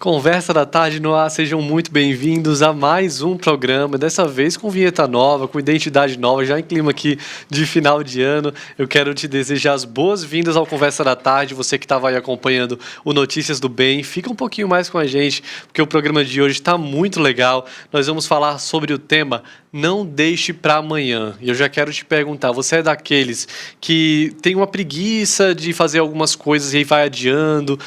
Conversa da Tarde no ar, sejam muito bem-vindos a mais um programa, dessa vez com vinheta nova, com identidade nova, já em clima aqui de final de ano. Eu quero te desejar as boas-vindas ao Conversa da Tarde, você que estava aí acompanhando o Notícias do Bem, fica um pouquinho mais com a gente, porque o programa de hoje está muito legal. Nós vamos falar sobre o tema Não Deixe para Amanhã. E eu já quero te perguntar, você é daqueles que tem uma preguiça de fazer algumas coisas e aí vai adiando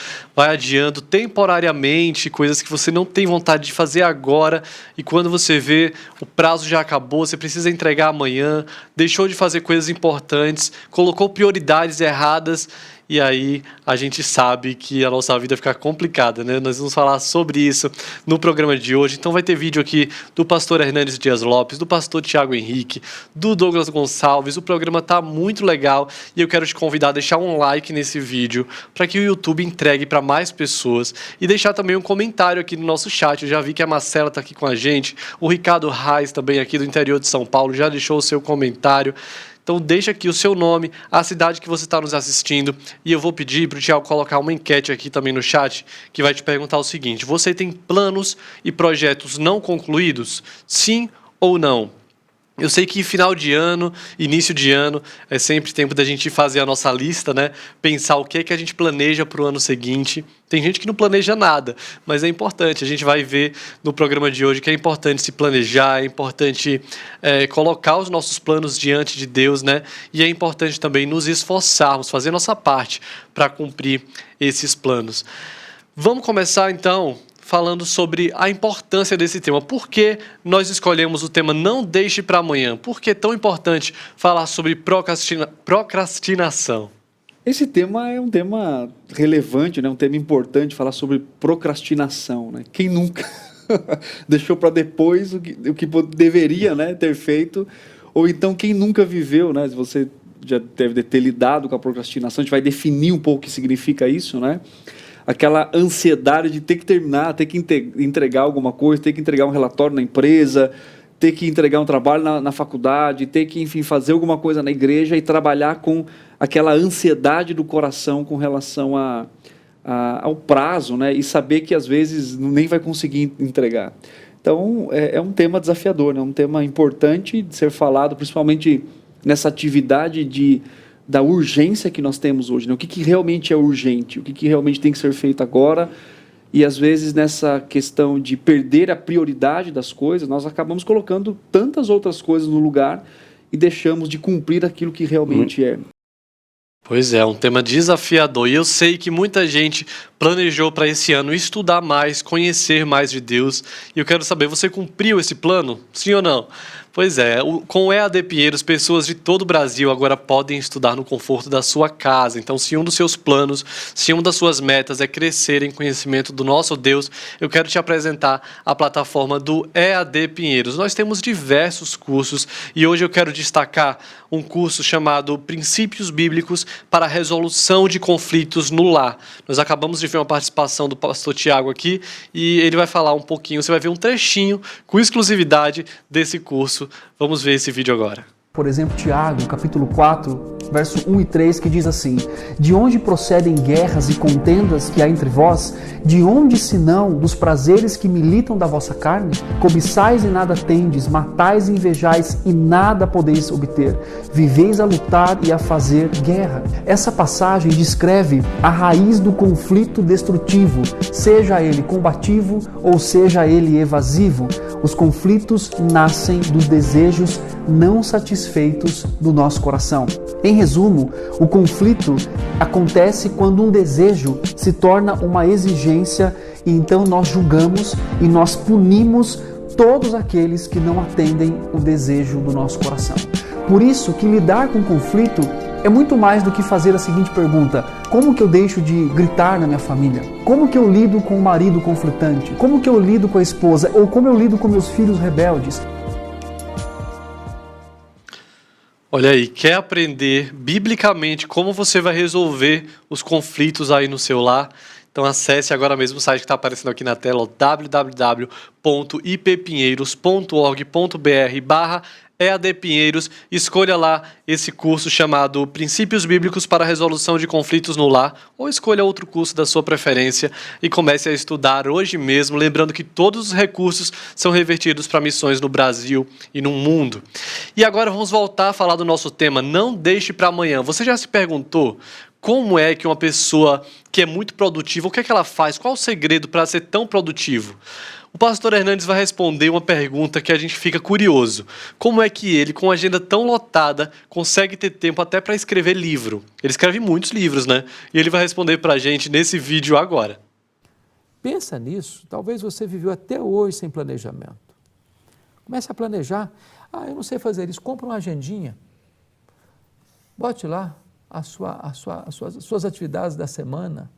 temporariamente, coisas que você não tem vontade de fazer agora e quando você vê, o prazo já acabou, você precisa entregar amanhã, deixou de fazer coisas importantes, colocou prioridades erradas e aí a gente sabe que a nossa vida fica complicada, né? Nós vamos falar sobre isso no programa de hoje. Então vai ter vídeo aqui do pastor Hernandes Dias Lopes, do pastor Tiago Henrique, do Douglas Gonçalves. O programa tá muito legal e eu quero te convidar a deixar um like nesse vídeo para que o YouTube entregue para mais pessoas e deixar também um comentário aqui no nosso chat. Eu já vi que a Marcela tá aqui com a gente, o Ricardo Reis também aqui do interior de São Paulo já deixou o seu comentário. Então deixa aqui o seu nome, a cidade que você está nos assistindo e eu vou pedir para o Thiago colocar uma enquete aqui também no chat que vai te perguntar o seguinte: você tem planos e projetos não concluídos? Sim ou não? Eu sei que final de ano, início de ano, é sempre tempo da gente fazer a nossa lista, né? Pensar o que é que a gente planeja para o ano seguinte. Tem gente que não planeja nada, mas é importante. A gente vai ver no programa de hoje que é importante se planejar, é importante colocar os nossos planos diante de Deus, né? E é importante também nos esforçarmos, fazer nossa parte para cumprir esses planos. Vamos começar, então, falando sobre a importância desse tema. Por que nós escolhemos o tema Não Deixe para Amanhã? Por que é tão importante falar sobre procrastinação? Esse tema é um tema relevante, né? Um tema importante, falar sobre procrastinação, né? Quem nunca deixou para depois o que deveria, né, ter feito? Ou então quem nunca viveu, né? Você já deve ter lidado com a procrastinação, a gente vai definir um pouco o que significa isso, né? Aquela ansiedade de ter que terminar, ter que entregar alguma coisa, ter que entregar um relatório na empresa, ter que entregar um trabalho na faculdade, ter que, enfim, fazer alguma coisa na igreja e trabalhar com aquela ansiedade do coração com relação ao prazo, né? E saber que, às vezes, nem vai conseguir entregar. Então, é um tema desafiador, né? Um tema importante de ser falado, principalmente nessa atividade da urgência que nós temos hoje, né? O que realmente é urgente, o que realmente tem que ser feito agora, e às vezes nessa questão de perder a prioridade das coisas, nós acabamos colocando tantas outras coisas no lugar e deixamos de cumprir aquilo que realmente é. Pois é, um tema desafiador e eu sei que muita gente planejou para esse ano estudar mais, conhecer mais de Deus e eu quero saber, você cumpriu esse plano? Sim ou não? Pois é, com o EAD Pinheiros, pessoas de todo o Brasil agora podem estudar no conforto da sua casa. Então, se um dos seus planos, se uma das suas metas é crescer em conhecimento do nosso Deus, eu quero te apresentar a plataforma do EAD Pinheiros. Nós temos diversos cursos e hoje eu quero destacar um curso chamado Princípios Bíblicos para a Resolução de Conflitos no Lar. Nós acabamos de ver uma participação do pastor Tiago aqui e ele vai falar um pouquinho, você vai ver um trechinho com exclusividade desse curso. Vamos ver esse vídeo agora. Por exemplo, Tiago, capítulo 4, verso 1 e 3, que diz assim: de onde procedem guerras e contendas que há entre vós? De onde, senão, dos prazeres que militam da vossa carne? Cobiçais e nada tendes, matais e invejais e nada podeis obter. Viveis a lutar e a fazer guerra. Essa passagem descreve a raiz do conflito destrutivo, seja ele combativo ou seja ele evasivo. Os conflitos nascem dos desejos não satisfeitos do nosso coração. Em resumo, o conflito acontece quando um desejo se torna uma exigência e então nós julgamos e nós punimos todos aqueles que não atendem o desejo do nosso coração. Por isso que lidar com conflito é muito mais do que fazer a seguinte pergunta: como que eu deixo de gritar na minha família? Como que eu lido com o marido conflitante? Como que eu lido com a esposa? Ou como eu lido com meus filhos rebeldes? Olha aí, quer aprender biblicamente como você vai resolver os conflitos aí no seu lar? Então acesse agora mesmo o site que está aparecendo aqui na tela, www.ippinheiros.org.br/ EAD Pinheiros. Escolha lá esse curso chamado Princípios Bíblicos para a Resolução de Conflitos no Lar, ou escolha outro curso da sua preferência e comece a estudar hoje mesmo, lembrando que todos os recursos são revertidos para missões no Brasil e no mundo. E agora vamos voltar a falar do nosso tema, não deixe para amanhã. Você já se perguntou como é que uma pessoa que é muito produtiva, o que é que ela faz? Qual o segredo para ser tão produtivo? O pastor Hernandes vai responder uma pergunta que a gente fica curioso. Como é que ele, com uma agenda tão lotada, consegue ter tempo até para escrever livro? Ele escreve muitos livros, né? E ele vai responder para a gente nesse vídeo agora. Pensa nisso. Talvez você viveu até hoje sem planejamento. Comece a planejar. Eu não sei fazer isso. Compra uma agendinha. Bote lá as suas atividades da semana.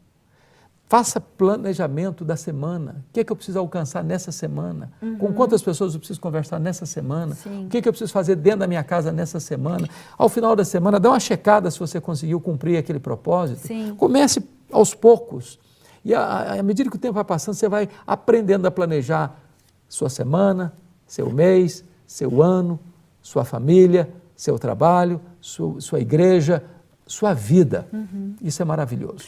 Faça planejamento da semana. O que é que eu preciso alcançar nessa semana? Com quantas pessoas eu preciso conversar nessa semana? Sim. O que é que eu preciso fazer dentro da minha casa nessa semana? Ao final da semana, dá uma checada se você conseguiu cumprir aquele propósito. Sim. Comece aos poucos. E à medida que o tempo vai passando, você vai aprendendo a planejar sua semana, seu mês, seu ano, sua família, seu trabalho, sua igreja, sua vida. Isso é maravilhoso.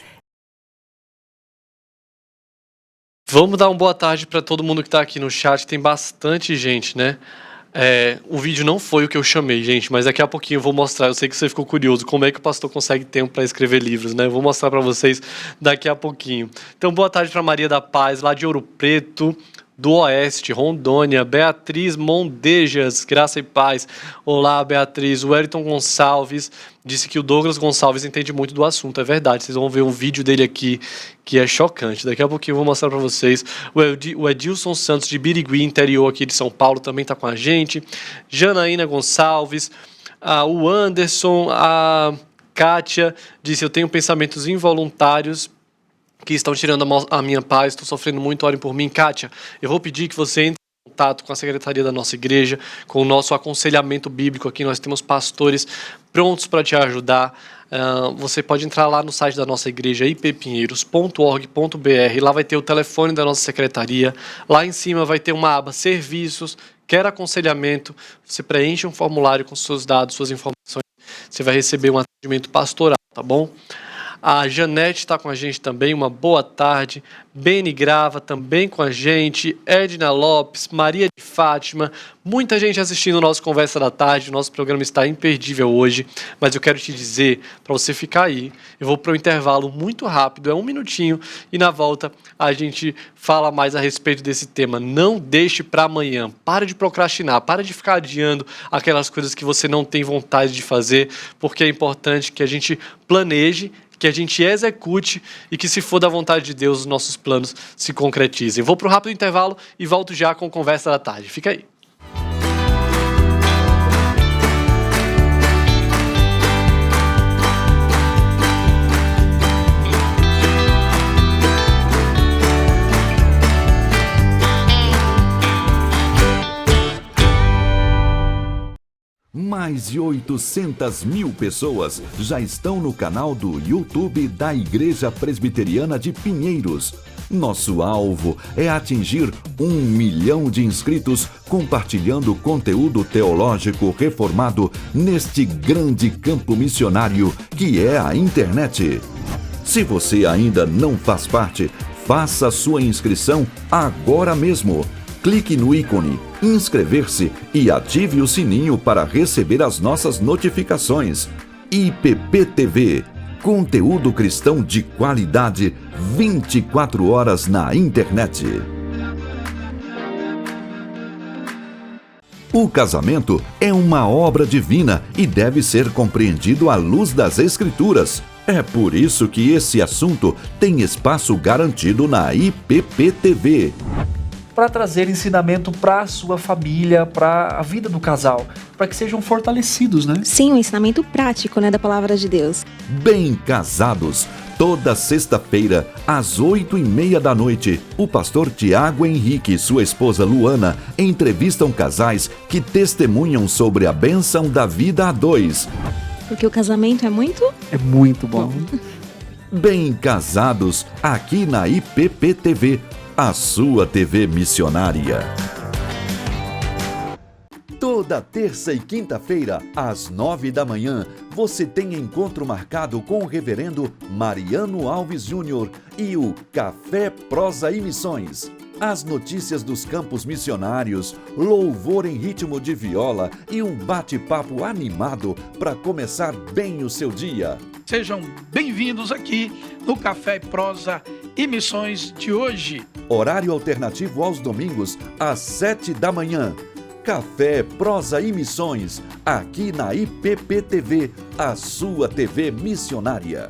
Vamos dar uma boa tarde para todo mundo que está aqui no chat. Tem bastante gente, né? O vídeo não foi o que eu chamei, gente, mas daqui a pouquinho eu vou mostrar. Eu sei que você ficou curioso como é que o pastor consegue tempo para escrever livros, né? Eu vou mostrar para vocês daqui a pouquinho. Então, boa tarde para Maria da Paz, lá de Ouro Preto, do Oeste, Rondônia, Beatriz Mondejas, graça e paz. Olá, Beatriz. O Wellington Gonçalves disse que o Douglas Gonçalves entende muito do assunto, é verdade. Vocês vão ver um vídeo dele aqui que é chocante. Daqui a pouquinho eu vou mostrar para vocês. O Edilson Santos, de Birigui, interior aqui de São Paulo, também está com a gente. Janaína Gonçalves, o Anderson, a Kátia disse: eu tenho pensamentos involuntários que estão tirando a minha paz, estou sofrendo muito, orem por mim. Kátia, eu vou pedir que você entre em contato com a secretaria da nossa igreja, com o nosso aconselhamento bíblico aqui. Nós temos pastores prontos para te ajudar. Você pode entrar lá no site da nossa igreja, ippinheiros.org.br. Lá vai ter o telefone da nossa secretaria. Lá em cima vai ter uma aba Serviços, quer aconselhamento. Você preenche um formulário com seus dados, suas informações. Você vai receber um atendimento pastoral, tá bom? A Janete está com a gente também, uma boa tarde. Beni Grava também com a gente. Edna Lopes, Maria de Fátima. Muita gente assistindo o nosso Conversa da Tarde. O nosso programa está imperdível hoje. Mas eu quero te dizer, para você ficar aí, eu vou para um intervalo muito rápido, é 1 minutinho. E na volta a gente fala mais a respeito desse tema. Não deixe para amanhã. Para de procrastinar, para de ficar adiando aquelas coisas que você não tem vontade de fazer. Porque é importante que a gente planeje, que a gente execute e que, se for da vontade de Deus, os nossos planos se concretizem. Vou para um rápido intervalo e volto já com Conversa da Tarde. Fica aí. Mais de 800 mil pessoas já estão no canal do YouTube da Igreja Presbiteriana de Pinheiros. Nosso alvo é atingir 1 milhão de inscritos compartilhando conteúdo teológico reformado neste grande campo missionário que é a internet. Se você ainda não faz parte, faça sua inscrição agora mesmo. Clique no ícone inscrever-se e ative o sininho para receber as nossas notificações. IPP-TV, conteúdo cristão de qualidade 24 horas na internet. O casamento é uma obra divina e deve ser compreendido à luz das Escrituras. É por isso que esse assunto tem espaço garantido na IPP-TV. Para trazer ensinamento para a sua família, para a vida do casal, para que sejam fortalecidos, né? Sim, um ensinamento prático, né, da palavra de Deus. Bem Casados, toda sexta-feira, às 8h30 da noite, o pastor Tiago Henrique e sua esposa Luana entrevistam casais que testemunham sobre a bênção da vida a dois. Porque o casamento é muito... É muito bom. Bem Casados, aqui na IPP-TV, a sua TV missionária. Toda terça e quinta-feira, às 9 da manhã, você tem encontro marcado com o reverendo Mariano Alves Júnior e o Café Prosa e Missões. As notícias dos campos missionários, louvor em ritmo de viola e um bate-papo animado para começar bem o seu dia. Sejam bem-vindos aqui no Café Prosa e Missões de hoje. Horário alternativo aos domingos, às 7 da manhã. Café, Prosa e Missões, aqui na IPP-TV, a sua TV missionária.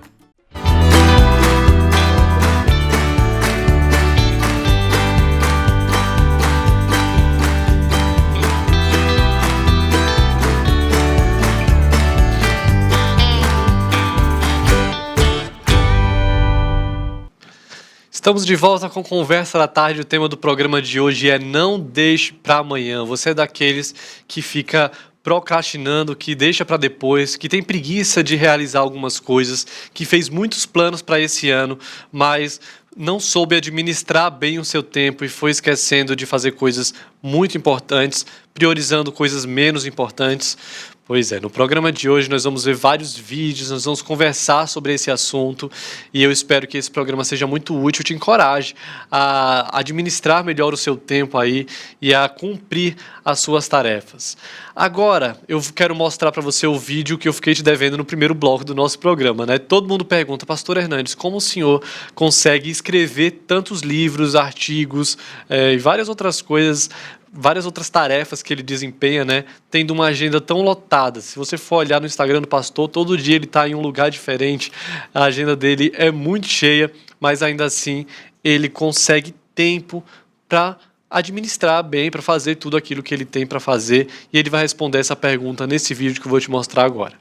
Estamos de volta com Conversa da Tarde. O tema do programa de hoje é Não Deixe para Amanhã. Você é daqueles que fica procrastinando, que deixa para depois, que tem preguiça de realizar algumas coisas, que fez muitos planos para esse ano, mas não soube administrar bem o seu tempo e foi esquecendo de fazer coisas muito importantes, priorizando coisas menos importantes. Pois é, no programa de hoje nós vamos ver vários vídeos, nós vamos conversar sobre esse assunto e eu espero que esse programa seja muito útil, te encoraje a administrar melhor o seu tempo aí e a cumprir as suas tarefas. Agora, eu quero mostrar para você o vídeo que eu fiquei te devendo no primeiro bloco do nosso programa, né? Todo mundo pergunta, Pastor Hernandes, como o senhor consegue escrever tantos livros, artigos e várias outras coisas, várias outras tarefas que ele desempenha, né? Tendo uma agenda tão lotada. Se você for olhar no Instagram do pastor, todo dia ele está em um lugar diferente. A agenda dele é muito cheia, mas ainda assim ele consegue tempo para administrar bem, para fazer tudo aquilo que ele tem para fazer. E ele vai responder essa pergunta nesse vídeo que eu vou te mostrar agora.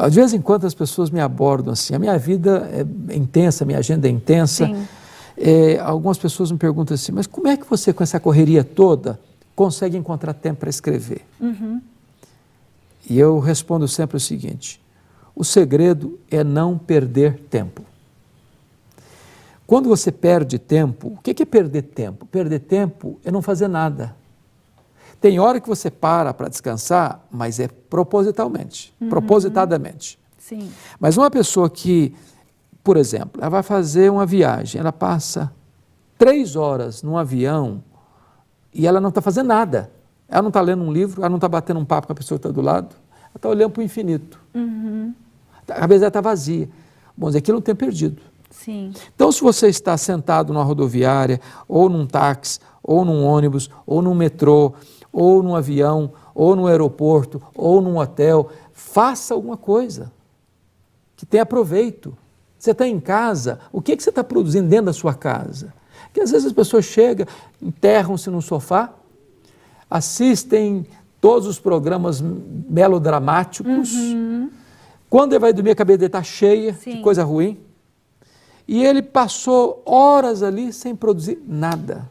De vez em quando as pessoas me abordam assim, a minha vida é intensa, a minha agenda é intensa. Algumas pessoas me perguntam assim, mas como é que você, com essa correria toda, consegue encontrar tempo para escrever? E eu respondo sempre o seguinte: o segredo é não perder tempo. Quando você perde tempo, o que é perder tempo? Perder tempo é não fazer nada. Tem hora que você para descansar, mas é propositadamente. Sim. Mas uma pessoa que, por exemplo, ela vai fazer uma viagem, ela passa 3 horas num avião e ela não está fazendo nada. Ela não está lendo um livro, ela não está batendo um papo com a pessoa que está do lado, ela está olhando para o infinito. A cabeça dela está vazia. Bom, aquilo é um tempo perdido. Sim. Então, se você está sentado numa rodoviária, ou num táxi, ou num ônibus, ou num metrô, ou num avião, ou num aeroporto, ou num hotel, faça alguma coisa que tenha proveito. Você está em casa, o que você está produzindo dentro da sua casa? Porque às vezes as pessoas chegam, enterram-se no sofá, assistem todos os programas melodramáticos, quando ele vai dormir a cabeça dele está cheia de coisa ruim, e ele passou horas ali sem produzir nada,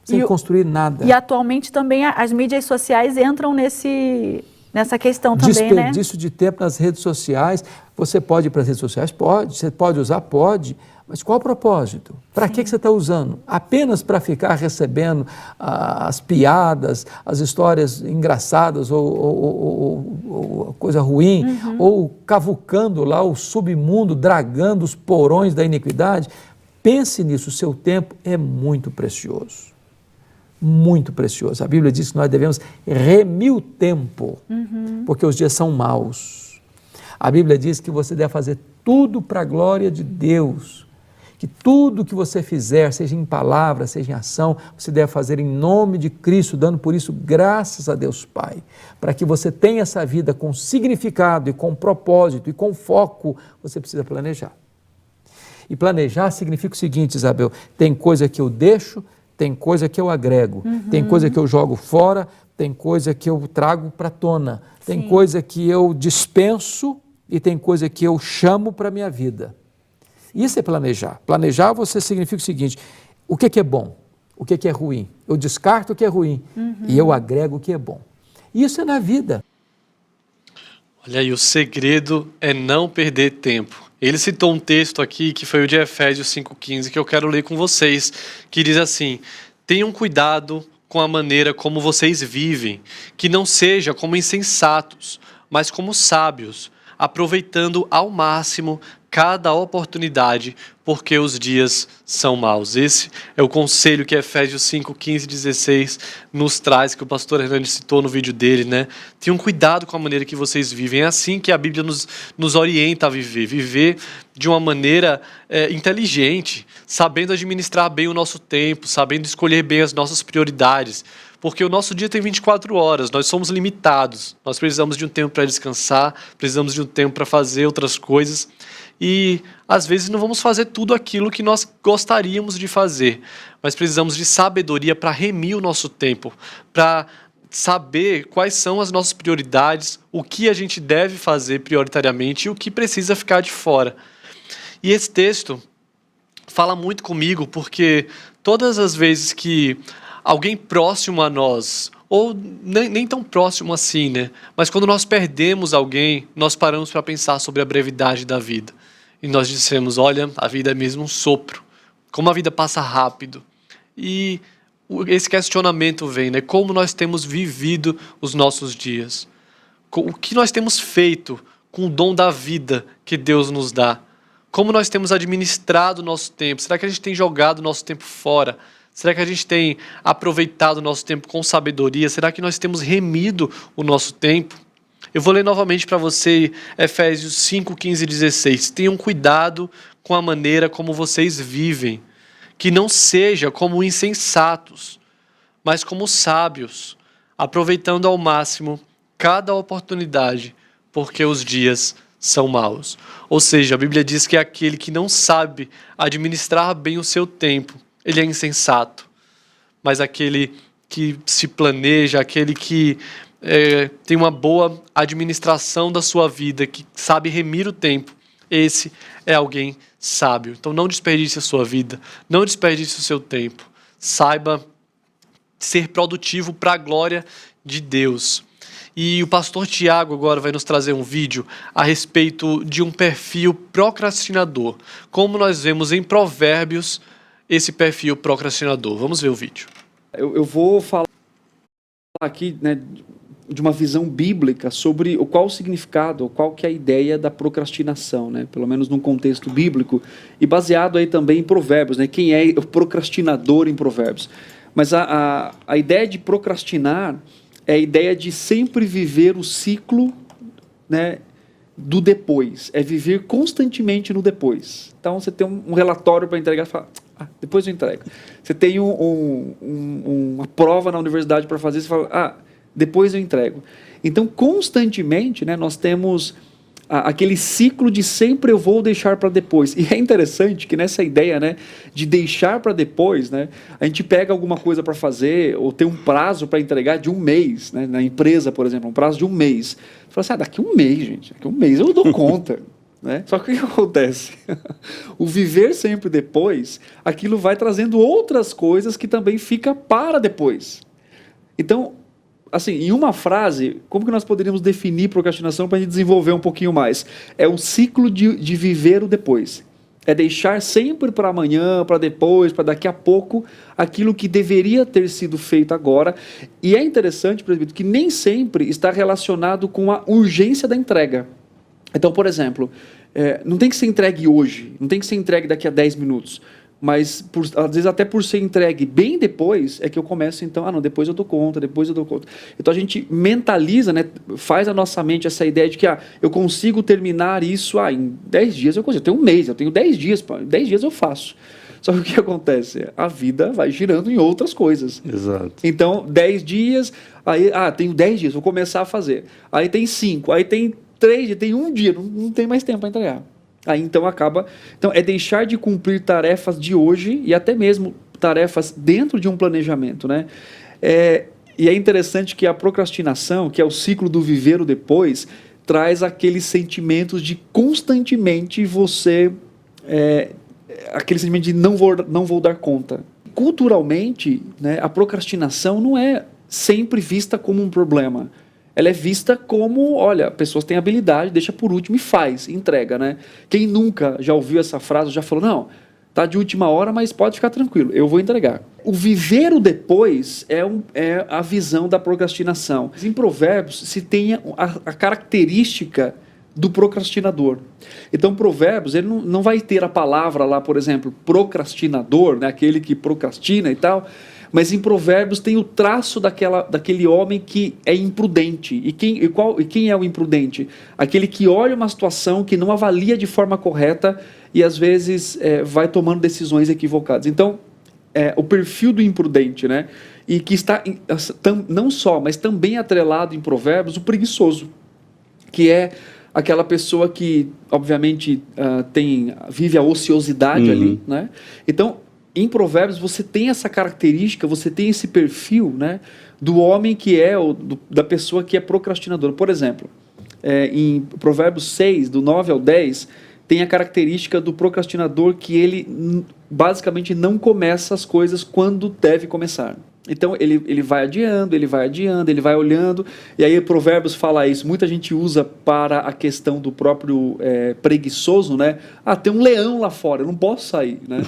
sem construir nada. E atualmente também as mídias sociais entram nessa questão também, né? Desperdício de tempo nas redes sociais. Você pode ir para as redes sociais? Pode. Você pode usar? Pode. Mas qual o propósito? Para que você está usando? Apenas para ficar recebendo as piadas, as histórias engraçadas ou coisa ruim, ou cavucando lá o submundo, dragando os porões da iniquidade? Pense nisso, o seu tempo é muito precioso. Muito precioso. A Bíblia diz que nós devemos remir o tempo, porque os dias são maus. A Bíblia diz que você deve fazer tudo para a glória de Deus. Que tudo que você fizer, seja em palavra, seja em ação, você deve fazer em nome de Cristo, dando por isso graças a Deus Pai. Para que você tenha essa vida com significado e com propósito e com foco, você precisa planejar. E planejar significa o seguinte, Isabel, tem coisa que eu deixo, tem coisa que eu agrego, tem coisa que eu jogo fora, tem coisa que eu trago para a tona, tem coisa que eu dispenso e tem coisa que eu chamo para a minha vida. Isso é planejar. Planejar você significa o seguinte, o que é bom, o que é ruim. Eu descarto o que é ruim e eu agrego o que é bom. Isso é na vida. Olha aí, o segredo é não perder tempo. Ele citou um texto aqui, que foi o de Efésios 5,15, que eu quero ler com vocês, que diz assim: tenham cuidado com a maneira como vocês vivem, que não seja como insensatos, mas como sábios, aproveitando ao máximo cada oportunidade, porque os dias são maus. Esse é o conselho que Efésios 5, 15 e 16 nos traz, que o pastor Hernandes citou no vídeo dele, né? Tenham cuidado com a maneira que vocês vivem. É assim que a Bíblia nos orienta a viver. Viver de uma maneira inteligente, sabendo administrar bem o nosso tempo, sabendo escolher bem as nossas prioridades. Porque o nosso dia tem 24 horas, nós somos limitados. Nós precisamos de um tempo para descansar, precisamos de um tempo para fazer outras coisas. E às vezes não vamos fazer tudo aquilo que nós gostaríamos de fazer, mas precisamos de sabedoria para remir o nosso tempo, para saber quais são as nossas prioridades, o que a gente deve fazer prioritariamente e o que precisa ficar de fora. E esse texto fala muito comigo porque todas as vezes que alguém próximo a nós, ou nem tão próximo assim, né? Mas quando nós perdemos alguém, nós paramos para pensar sobre a brevidade da vida. E nós dissemos, olha, a vida é mesmo um sopro. Como a vida passa rápido. E esse questionamento vem, né? Como nós temos vivido os nossos dias? O que nós temos feito com o dom da vida que Deus nos dá? Como nós temos administrado o nosso tempo? Será que a gente tem jogado o nosso tempo fora? Será que a gente tem aproveitado o nosso tempo com sabedoria? Será que nós temos remido o nosso tempo? Eu vou ler novamente para você Efésios 5, 15 e 16. Tenham cuidado com a maneira como vocês vivem, que não seja como insensatos, mas como sábios, aproveitando ao máximo cada oportunidade, porque os dias são maus. Ou seja, a Bíblia diz que aquele que não sabe administrar bem o seu tempo, ele é insensato. Mas aquele que se planeja, aquele que tem uma boa administração da sua vida, que sabe remir o tempo, esse é alguém sábio. Então não desperdice a sua vida, não desperdice o seu tempo. Saiba ser produtivo para a glória de Deus. E o pastor Tiago agora vai nos trazer um vídeo a respeito de um perfil procrastinador. Como nós vemos em Provérbios, esse perfil procrastinador. Vamos ver o vídeo. Eu vou falar aqui, né, de uma visão bíblica sobre qual o significado, qual que é a ideia da procrastinação, né? Pelo menos num contexto bíblico, e baseado aí também em Provérbios, né? Quem é o procrastinador em Provérbios. Mas a ideia de procrastinar é a ideia de sempre viver o ciclo, né, do depois, é viver constantemente no depois. Então você tem um relatório para entregar e fala, depois eu entrego. Você tem uma prova na universidade para fazer, você fala, depois eu entrego. Então, constantemente, né, nós temos aquele ciclo de sempre eu vou deixar para depois. E é interessante que nessa ideia, né, de deixar para depois, né, a gente pega alguma coisa para fazer ou tem um prazo para entregar de um mês, né, na empresa, por exemplo, um prazo de um mês. Você fala assim, daqui um mês, gente, daqui um mês eu dou conta. Né? Só que o que acontece? O viver sempre depois, aquilo vai trazendo outras coisas que também fica para depois. Então, assim, em uma frase, como que nós poderíamos definir procrastinação para a gente desenvolver um pouquinho mais? É o ciclo de viver o depois. É deixar sempre para amanhã, para depois, para daqui a pouco, aquilo que deveria ter sido feito agora. E é interessante, presbítero, que nem sempre está relacionado com a urgência da entrega. Então, por exemplo, não tem que ser entregue hoje, não tem que ser entregue daqui a 10 minutos, mas às vezes até por ser entregue bem depois, é que eu começo então, depois eu dou conta, depois eu dou conta. Então a gente mentaliza, né, faz a nossa mente essa ideia de que eu consigo terminar isso em 10 dias, eu consigo, eu tenho um mês, eu tenho 10 dias, 10 dias eu faço. Só que o que acontece? A vida vai girando em outras coisas. Exato. Então, 10 dias, aí, tenho 10 dias, vou começar a fazer. Aí tem 5, aí tem 3 dias, tem um dia, não tem mais tempo para entregar. Aí então acaba... Então é deixar de cumprir tarefas de hoje e até mesmo tarefas dentro de um planejamento, né? E é interessante que a procrastinação, que é o ciclo do viver o depois, traz aqueles sentimentos de constantemente você... aquele sentimento de não vou dar conta. Culturalmente, né, a procrastinação não é sempre vista como um problema. Ela é vista como, olha, pessoas têm habilidade, deixa por último e faz, entrega, né? Quem nunca já ouviu essa frase, já falou, não, tá de última hora, mas pode ficar tranquilo, eu vou entregar. O viver o depois é a visão da procrastinação. Em Provérbios se tem a característica do procrastinador. Então, Provérbios, ele não vai ter a palavra lá, por exemplo, procrastinador, né, aquele que procrastina e tal, mas em Provérbios tem o traço daquele homem que é imprudente. E quem é o imprudente? Aquele que olha uma situação, que não avalia de forma correta e às vezes vai tomando decisões equivocadas. Então, o perfil do imprudente, né? E que está não só, mas também atrelado em Provérbios, o preguiçoso, que é aquela pessoa que, obviamente, vive a ociosidade ali, né? Então, em Provérbios, você tem essa característica, você tem esse perfil, né, do homem que da pessoa que é procrastinadora. Por exemplo, em Provérbios 6, do 9 ao 10, tem a característica do procrastinador que ele basicamente não começa as coisas quando deve começar. Então, ele vai adiando, ele vai olhando, e aí Provérbios fala isso, muita gente usa para a questão do próprio preguiçoso, né? Tem um leão lá fora, eu não posso sair, né?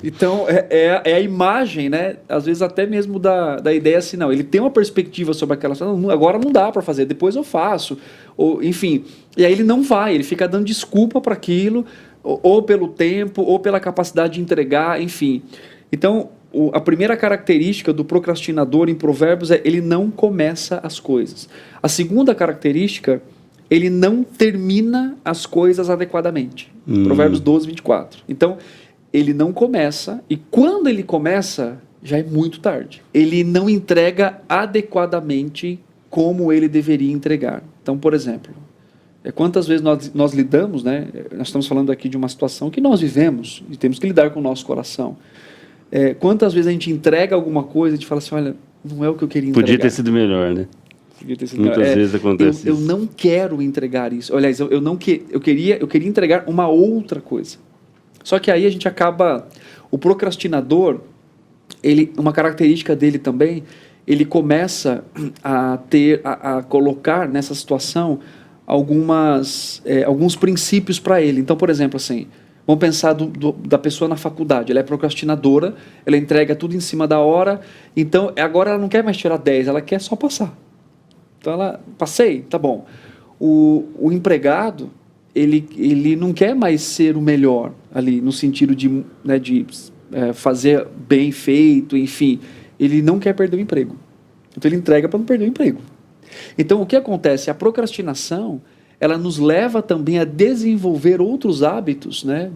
Então, é a imagem, né? Às vezes até mesmo da ideia assim, não, ele tem uma perspectiva sobre aquela situação, agora não dá para fazer, depois eu faço, ou, enfim. E aí ele não vai, ele fica dando desculpa para aquilo, ou pelo tempo, ou pela capacidade de entregar, enfim. Então, a primeira característica do procrastinador em Provérbios é ele não começa as coisas. A segunda característica, ele não termina as coisas adequadamente. Provérbios 12, 24. Então, ele não começa, e quando ele começa, já é muito tarde. Ele não entrega adequadamente como ele deveria entregar. Então, por exemplo, quantas vezes nós lidamos, né? Nós estamos falando aqui de uma situação que nós vivemos e temos que lidar com o nosso coração. Quantas vezes a gente entrega alguma coisa e a gente fala assim, olha, não é o que eu queria entregar. Podia ter sido melhor, né? Muitas vezes acontece eu isso. não quero entregar isso. Aliás, eu queria entregar uma outra coisa. Só que aí a gente acaba... O procrastinador, uma característica dele também, ele começa a colocar nessa situação alguns princípios para ele. Então, por exemplo, assim, vamos pensar da pessoa na faculdade. Ela é procrastinadora, ela entrega tudo em cima da hora, então agora ela não quer mais tirar 10, ela quer só passar. Então passei, tá bom. O empregado, ele não quer mais ser o melhor ali, no sentido de fazer bem feito, enfim. Ele não quer perder o emprego. Então ele entrega para não perder o emprego. Então o que acontece? A procrastinação, ela nos leva também a desenvolver outros hábitos, né,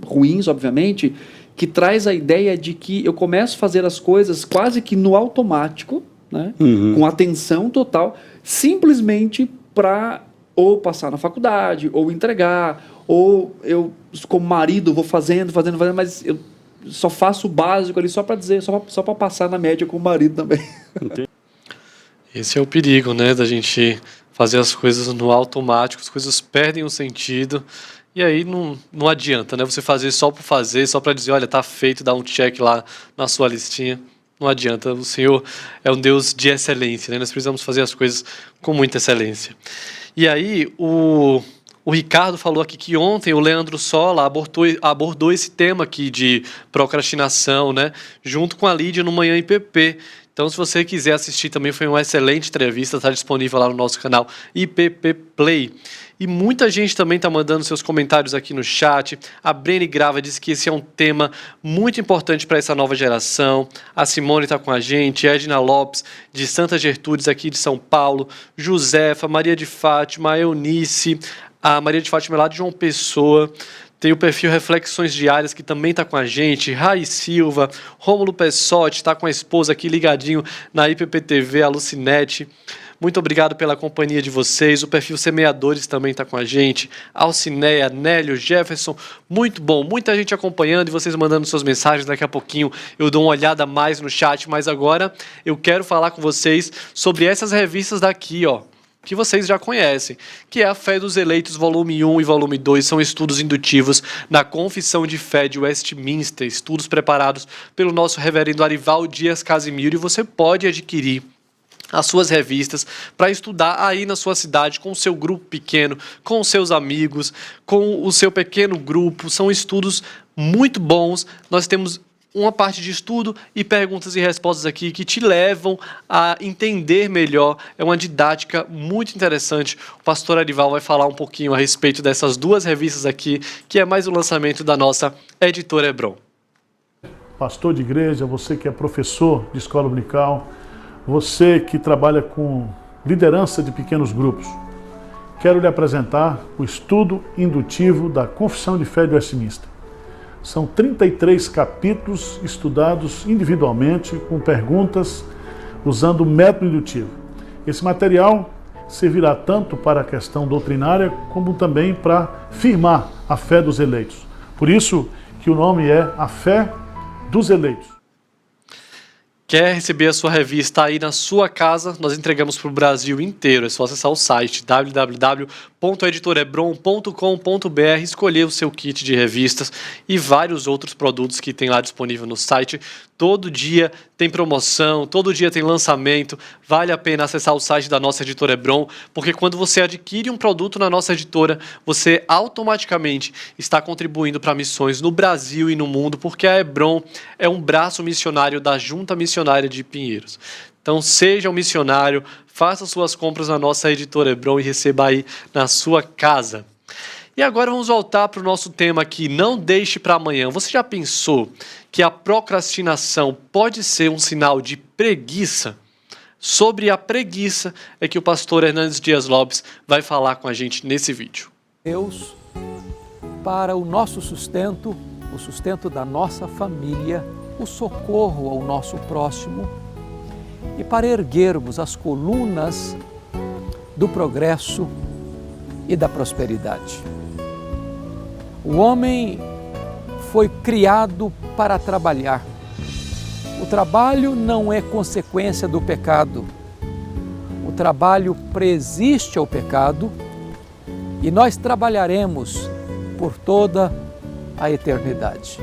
ruins, obviamente, que traz a ideia de que eu começo a fazer as coisas quase que no automático, né, com atenção total, simplesmente para ou passar na faculdade, ou entregar, ou eu, como marido, vou fazendo, mas eu só faço o básico ali só para dizer, só para passar na média com o marido também. Esse é o perigo, né, da gente fazer as coisas no automático, as coisas perdem o sentido, e aí não adianta, né, você fazer só por fazer, só para dizer, olha, tá feito, dá um check lá na sua listinha. Não adianta, o Senhor é um Deus de excelência, né? Nós precisamos fazer as coisas com muita excelência. E aí, o Ricardo falou aqui que ontem o Leandro Sola abordou esse tema aqui de procrastinação, né? Junto com a Lídia no Manhã IPP. Então, se você quiser assistir também, foi uma excelente entrevista, está disponível lá no nosso canal IPP Play. E muita gente também está mandando seus comentários aqui no chat. A Brene Grava disse que esse é um tema muito importante para essa nova geração. A Simone está com a gente, Edna Lopes, de Santa Gertrudes, aqui de São Paulo, Josefa, Maria de Fátima, a Eunice, a Maria de Fátima lá de João Pessoa. Tem o perfil Reflexões Diárias, que também está com a gente. Rai Silva, Rômulo Pessotti, está com a esposa aqui ligadinho na IPPTV, a Lucinete. Muito obrigado pela companhia de vocês. O perfil Semeadores também está com a gente. Alcineia, Nélio, Jefferson. Muito bom. Muita gente acompanhando e vocês mandando suas mensagens. Daqui a pouquinho eu dou uma olhada mais no chat. Mas agora eu quero falar com vocês sobre essas revistas daqui, ó, que vocês já conhecem, que é a Fé dos Eleitos, volume 1 e volume 2, são estudos indutivos na Confissão de Fé de Westminster, estudos preparados pelo nosso reverendo Arival Dias Casimiro, e você pode adquirir as suas revistas para estudar aí na sua cidade, com o seu grupo pequeno, com os seus amigos, com o seu pequeno grupo. São estudos muito bons. Nós temos uma parte de estudo e perguntas e respostas aqui que te levam a entender melhor. É uma didática muito interessante. O pastor Arival vai falar um pouquinho a respeito dessas duas revistas aqui, que é mais o lançamento da nossa Editora Hebron. Pastor de igreja, você que é professor de escola dominical, você que trabalha com liderança de pequenos grupos, quero lhe apresentar o estudo indutivo da Confissão de Fé de Westminster. São 33 capítulos estudados individualmente, com perguntas, usando o método indutivo. Esse material servirá tanto para a questão doutrinária, como também para firmar a fé dos eleitos. Por isso que o nome é A Fé dos Eleitos. Quer receber a sua revista aí na sua casa? Nós entregamos para o Brasil inteiro. É só acessar o site www.editorebron.com.br, escolher o seu kit de revistas e vários outros produtos que tem lá disponível no site. Todo dia tem promoção, todo dia tem lançamento. Vale a pena acessar o site da nossa Editora Hebron, porque quando você adquire um produto na nossa editora, você automaticamente está contribuindo para missões no Brasil e no mundo, porque a Hebron é um braço missionário da Junta Missionária de Pinheiros. Então, seja um missionário, faça suas compras na nossa Editora Hebron e receba aí na sua casa. E agora vamos voltar para o nosso tema aqui, não deixe para amanhã. Você já pensou que a procrastinação pode ser um sinal de preguiça? Sobre a preguiça é que o pastor Hernandes Dias Lopes vai falar com a gente nesse vídeo. Deus, para o nosso sustento, o sustento da nossa família, o socorro ao nosso próximo e para erguermos as colunas do progresso e da prosperidade. O homem foi criado para trabalhar. O trabalho não é consequência do pecado. O trabalho preexiste ao pecado e nós trabalharemos por toda a eternidade.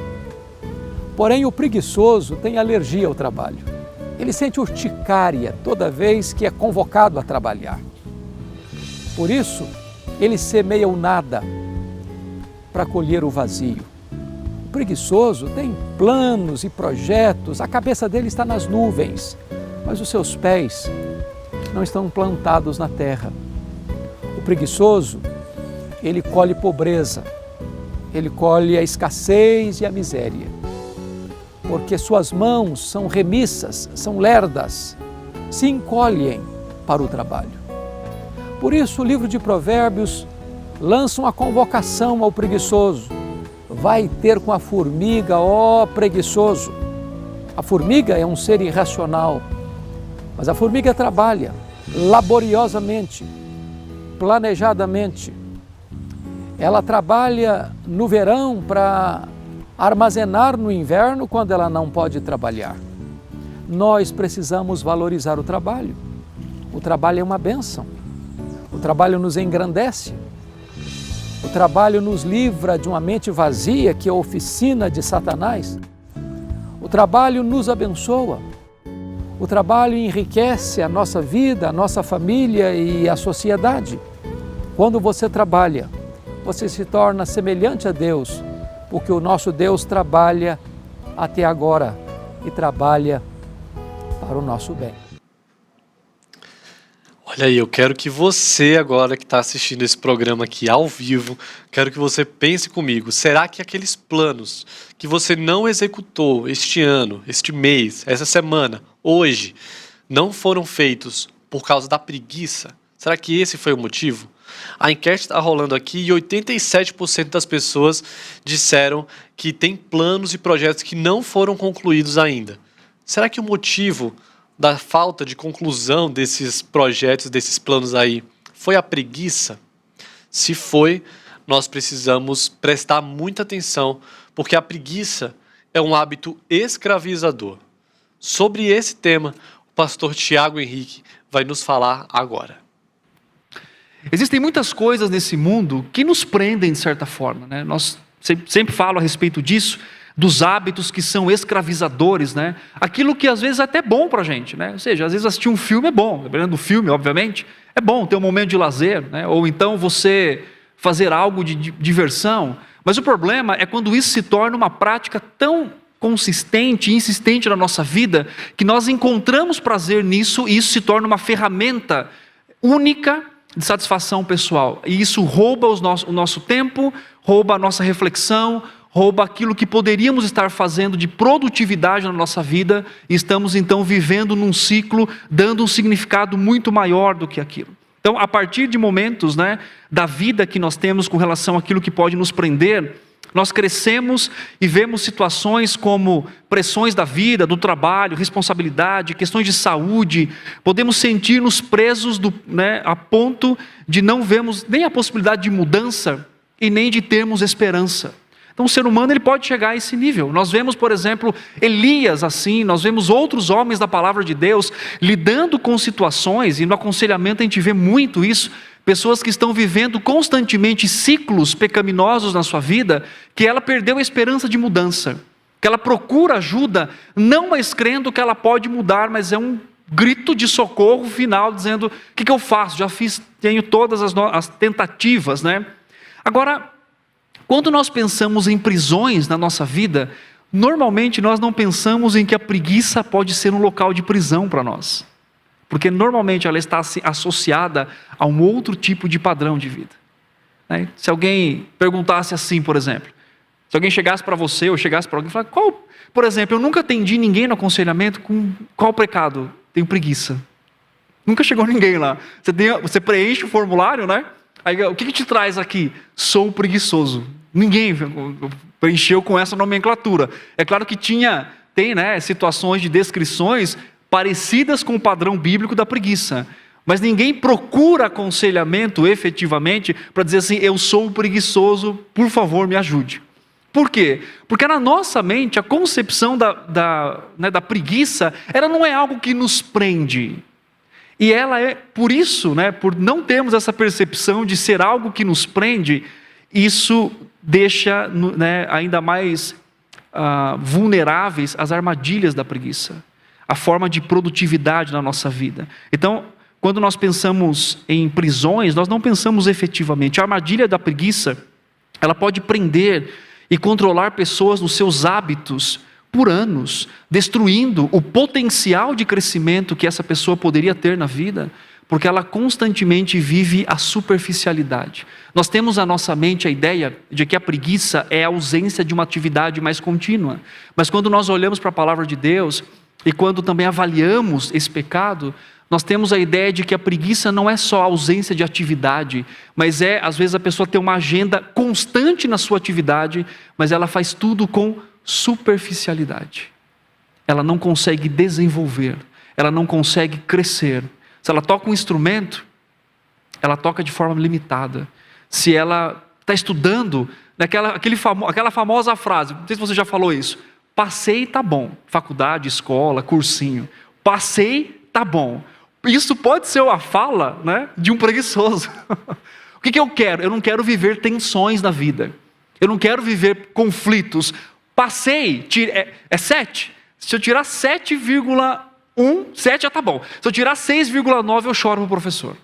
Porém, o preguiçoso tem alergia ao trabalho. Ele sente urticária toda vez que é convocado a trabalhar. Por isso, ele semeia o nada para colher o vazio. O preguiçoso tem planos e projetos, a cabeça dele está nas nuvens, mas os seus pés não estão plantados na terra. O preguiçoso, ele colhe pobreza, ele colhe a escassez e a miséria, porque suas mãos são remissas, são lerdas, se encolhem para o trabalho. Por isso, o livro de Provérbios lança uma convocação ao preguiçoso. Vai ter com a formiga, ó preguiçoso. A formiga é um ser irracional, mas a formiga trabalha laboriosamente, planejadamente. Ela trabalha no verão para armazenar no inverno quando ela não pode trabalhar. Nós precisamos valorizar o trabalho. O trabalho é uma bênção. O trabalho nos engrandece. O trabalho nos livra de uma mente vazia, que é a oficina de Satanás. O trabalho nos abençoa. O trabalho enriquece a nossa vida, a nossa família e a sociedade. Quando você trabalha, você se torna semelhante a Deus, porque o nosso Deus trabalha até agora e trabalha para o nosso bem. Olha aí, eu quero que você agora que está assistindo esse programa aqui ao vivo, quero que você pense comigo, será que aqueles planos que você não executou este ano, este mês, essa semana, hoje, não foram feitos por causa da preguiça? Será que esse foi o motivo? A enquete está rolando aqui e 87% das pessoas disseram que tem planos e projetos que não foram concluídos ainda. Será que o motivo da falta de conclusão desses projetos, desses planos aí, foi a preguiça? Se foi, nós precisamos prestar muita atenção, porque a preguiça é um hábito escravizador. Sobre esse tema, o pastor Tiago Henrique vai nos falar agora. Existem muitas coisas nesse mundo que nos prendem de certa forma, né? Nós sempre falo a respeito disso, dos hábitos que são escravizadores, né? Aquilo que às vezes é até bom para a gente, né? Ou seja, às vezes assistir um filme é bom, lembrando do filme, obviamente, é bom ter um momento de lazer, né? Ou então você fazer algo de diversão, mas o problema é quando isso se torna uma prática tão consistente e insistente na nossa vida, que nós encontramos prazer nisso e isso se torna uma ferramenta única de satisfação pessoal. E isso rouba o nosso tempo, rouba a nossa reflexão, rouba aquilo que poderíamos estar fazendo de produtividade na nossa vida, e estamos então vivendo num ciclo, dando um significado muito maior do que aquilo. Então, a partir de momentos, da vida que nós temos com relação àquilo que pode nos prender, nós crescemos e vemos situações como pressões da vida, do trabalho, responsabilidade, questões de saúde. Podemos sentir-nos presos a ponto de não vermos nem a possibilidade de mudança e nem de termos esperança. Então o ser humano ele pode chegar a esse nível. Nós vemos, por exemplo, Elias assim, nós vemos outros homens da palavra de Deus lidando com situações, e no aconselhamento a gente vê muito isso, pessoas que estão vivendo constantemente ciclos pecaminosos na sua vida, que ela perdeu a esperança de mudança, que ela procura ajuda, não mais crendo que ela pode mudar, mas é um grito de socorro final, dizendo, o que eu faço? Tenho todas as tentativas, Agora, quando nós pensamos em prisões na nossa vida, normalmente nós não pensamos em que a preguiça pode ser um local de prisão para nós. Porque normalmente ela está associada a um outro tipo de padrão de vida. Se alguém perguntasse assim, por exemplo, se alguém chegasse para você ou chegasse para alguém e falasse, por exemplo, eu nunca atendi ninguém no aconselhamento com qual pecado? Tenho preguiça. Nunca chegou ninguém lá. Você preenche o formulário, Aí, o que te traz aqui? Sou preguiçoso. Ninguém preencheu com essa nomenclatura. É claro que tem situações de descrições parecidas com o padrão bíblico da preguiça. Mas ninguém procura aconselhamento efetivamente para dizer assim, eu sou preguiçoso, por favor me ajude. Por quê? Porque na nossa mente a concepção da preguiça, ela não é algo que nos prende. E ela é, por isso, por não termos essa percepção de ser algo que nos prende, isso deixa ainda mais vulneráveis às armadilhas da preguiça, a forma de produtividade na nossa vida. Então, quando nós pensamos em prisões, nós não pensamos efetivamente. A armadilha da preguiça, ela pode prender e controlar pessoas nos seus hábitos por anos, destruindo o potencial de crescimento que essa pessoa poderia ter na vida, porque ela constantemente vive a superficialidade. Nós temos na nossa mente a ideia de que a preguiça é a ausência de uma atividade mais contínua. Mas quando nós olhamos para a palavra de Deus, e quando também avaliamos esse pecado, nós temos a ideia de que a preguiça não é só a ausência de atividade, mas às vezes a pessoa tem uma agenda constante na sua atividade, mas ela faz tudo com superficialidade. Ela não consegue desenvolver, ela não consegue crescer. Se ela toca um instrumento, ela toca de forma limitada. Se ela está estudando, aquela famosa frase, não sei se você já falou isso, passei, tá bom. Faculdade, escola, cursinho. Passei, tá bom. Isso pode ser a fala de um preguiçoso. O que eu quero? Eu não quero viver tensões na vida. Eu não quero viver conflitos. Passei, é 7. Se eu tirar 7,1, 7 já está bom. Se eu tirar 6,9, eu choro para o professor.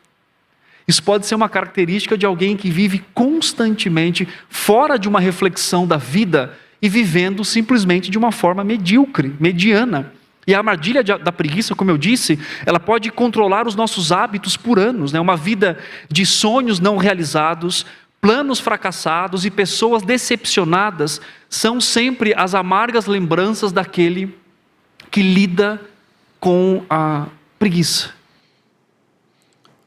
Isso pode ser uma característica de alguém que vive constantemente fora de uma reflexão da vida e vivendo simplesmente de uma forma medíocre, mediana. E a armadilha da preguiça, como eu disse, ela pode controlar os nossos hábitos por anos. Uma vida de sonhos não realizados, planos fracassados e pessoas decepcionadas são sempre as amargas lembranças daquele que lida com a preguiça.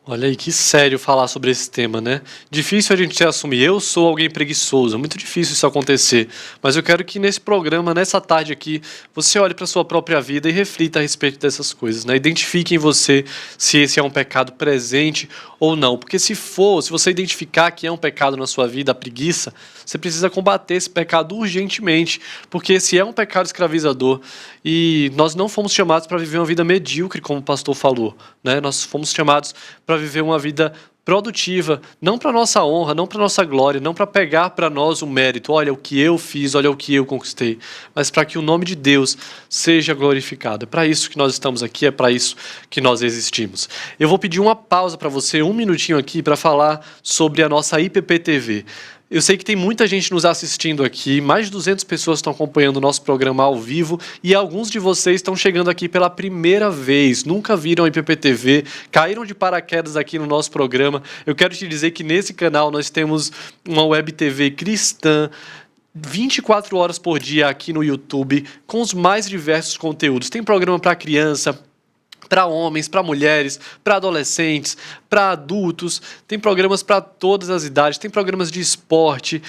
Olha aí, que sério falar sobre esse tema, Difícil a gente assumir, eu sou alguém preguiçoso, é muito difícil isso acontecer, mas eu quero que nesse programa, nessa tarde aqui, você olhe para a sua própria vida e reflita a respeito dessas coisas, Identifique em você se esse é um pecado presente ou não, porque se você identificar que é um pecado na sua vida, a preguiça, você precisa combater esse pecado urgentemente, porque esse é um pecado escravizador e nós não fomos chamados para viver uma vida medíocre, como o pastor falou, Nós fomos chamados para viver uma vida produtiva, não para nossa honra, não para nossa glória, não para pegar para nós o mérito, olha o que eu fiz, olha o que eu conquistei, mas para que o nome de Deus seja glorificado. É para isso que nós estamos aqui, é para isso que nós existimos. Eu vou pedir uma pausa para você, 1 minutinho aqui, para falar sobre a nossa IPP TV. Eu sei que tem muita gente nos assistindo aqui, mais de 200 pessoas estão acompanhando o nosso programa ao vivo e alguns de vocês estão chegando aqui pela primeira vez, nunca viram a IPPTV, caíram de paraquedas aqui no nosso programa. Eu quero te dizer que nesse canal nós temos uma web TV cristã, 24 horas por dia aqui no YouTube, com os mais diversos conteúdos. Tem programa para criança, para homens, para mulheres, para adolescentes, para adultos, tem programas para todas as idades, tem programas de esporte,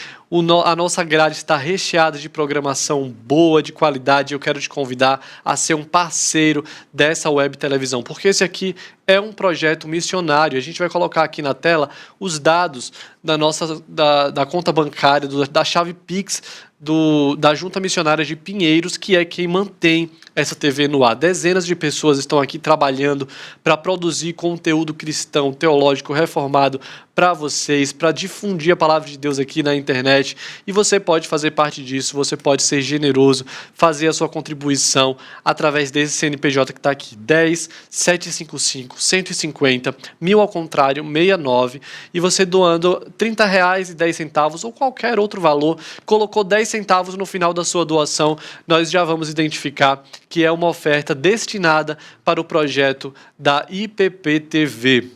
a nossa grade está recheada de programação boa, de qualidade. Eu quero te convidar a ser um parceiro dessa web televisão, porque esse aqui é um projeto missionário. A gente vai colocar aqui na tela os dados da conta bancária, da chave Pix, da Junta Missionária de Pinheiros, que é quem mantém essa TV no ar. Dezenas de pessoas estão aqui trabalhando para produzir conteúdo cristão, teológico, reformado para vocês, para difundir a palavra de Deus aqui na internet. E você pode fazer parte disso, você pode ser generoso, fazer a sua contribuição através desse CNPJ que está aqui, 10 755 150 1000 ao contrário 69, e você doando R$30,10 ou qualquer outro valor, colocou 10 centavos no final da sua doação, nós já vamos identificar que é uma oferta destinada para o projeto da IPPTV.